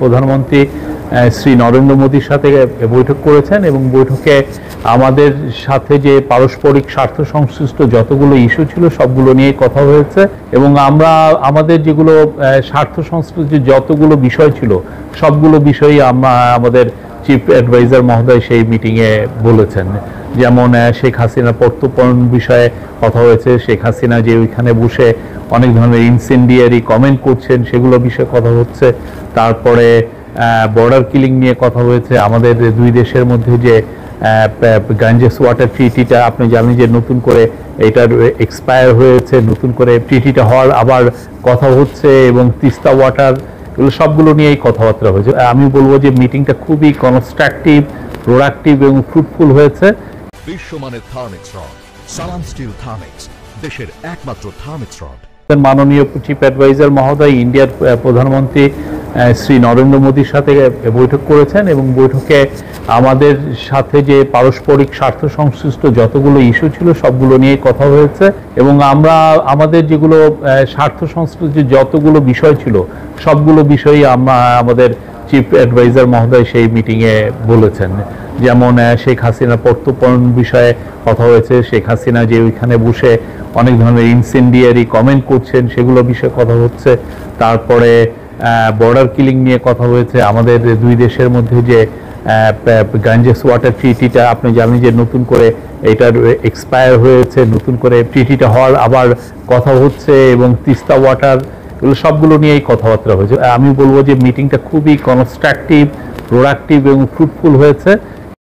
প্রধানমন্ত্রী শ্রী নরেন্দ্র মোদীর সাথে বৈঠক করেছেন এবং বৈঠকে আমাদের সাথে যে পারস্পরিক স্বার্থ সংশ্লিষ্ট যতগুলো ইস্যু ছিল সবগুলো নিয়ে কথা হয়েছে এবং আমরা আমাদের যেগুলো স্বার্থ সংশ্লিষ্ট যতগুলো বিষয় ছিল সবগুলো বিষয়ই আমাদের চিফ অ্যাডভাইজার মহোদয় সেই মিটিংয়ে বলেছেন। যেমন শেখ হাসিনা প্রত্যর্পণ বিষয়ে কথা হয়েছে, শেখ হাসিনা যে ওইখানে বসে অনেক ধরনের ইনসেন্ডিয়ারি কমেন্ট করছেন সেগুলো বিষয়ে কথা হচ্ছে। তারপরে বর্ডার কিলিং নিয়ে কথা হয়েছে। আমাদের দুই দেশের মধ্যে যে গাঞ্জেস ওয়াটার ট্রিটিটা আপনি জানেন যে নতুন করে এটার এক্সপায়ার হয়েছে, নতুন করে ট্রিটিটা হওয়ার আবার কথা হচ্ছে এবং তিস্তা ওয়াটার এগুলো সবগুলো নিয়েই কথাবার্তা হয়েছে। আমি বলবো যে মিটিংটা খুবই কনস্ট্রাকটিভ, প্রোডাক্টিভ এবং ফ্রুটফুল হয়েছে। বিশ্বমানের থার্মিক্স রড, সালাম স্টিল থার্মিক্স, দেশের একমাত্র থার্মিক্স রড। মাননীয় চিফ অ্যাডভাইজার মহোদয় ইন্ডিয়ার প্রধানমন্ত্রী শ্রী নরেন্দ্র মোদীর সাথে বৈঠক করেছেন এবং বৈঠকে আমাদের সাথে যে পারস্পরিক স্বার্থ সংশ্লিষ্ট যতগুলো ইস্যু ছিল সবগুলো নিয়ে কথা হয়েছে এবং আমরা আমাদের যেগুলো স্বার্থ সংশ্লিষ্ট যতগুলো বিষয় ছিল সবগুলো বিষয়ই আমাদের চিফ অ্যাডভাইজার মহোদয় সেই মিটিংয়ে বলেছেন। যেমন শেখ হাসিনা প্রত্যর্পণ বিষয়ে কথা হয়েছে, শেখ হাসিনা যে ওইখানে বসে অনেক ধরনের ইনসেন্ডিয়ারি কমেন্ট করছেন সেগুলো বিষয়ে কথা হচ্ছে। তারপরে বর্ডার কিলিং নিয়ে কথা হয়েছে। আমাদের দুই দেশের মধ্যে যে গাঞ্জেস ওয়াটার ট্রিটিটা আপনি জানেন যে নতুন করে এটার এক্সপায়ার হয়েছে, নতুন করে ট্রিটিটা হওয়ার আবার কথা হচ্ছে এবং তিস্তা ওয়াটার এগুলো সবগুলো নিয়েই কথাবার্তা হয়েছে। আমি বলবো যে মিটিংটা খুবই কনস্ট্রাকটিভ, প্রোডাক্টিভ এবং ফ্রুটফুল হয়েছে।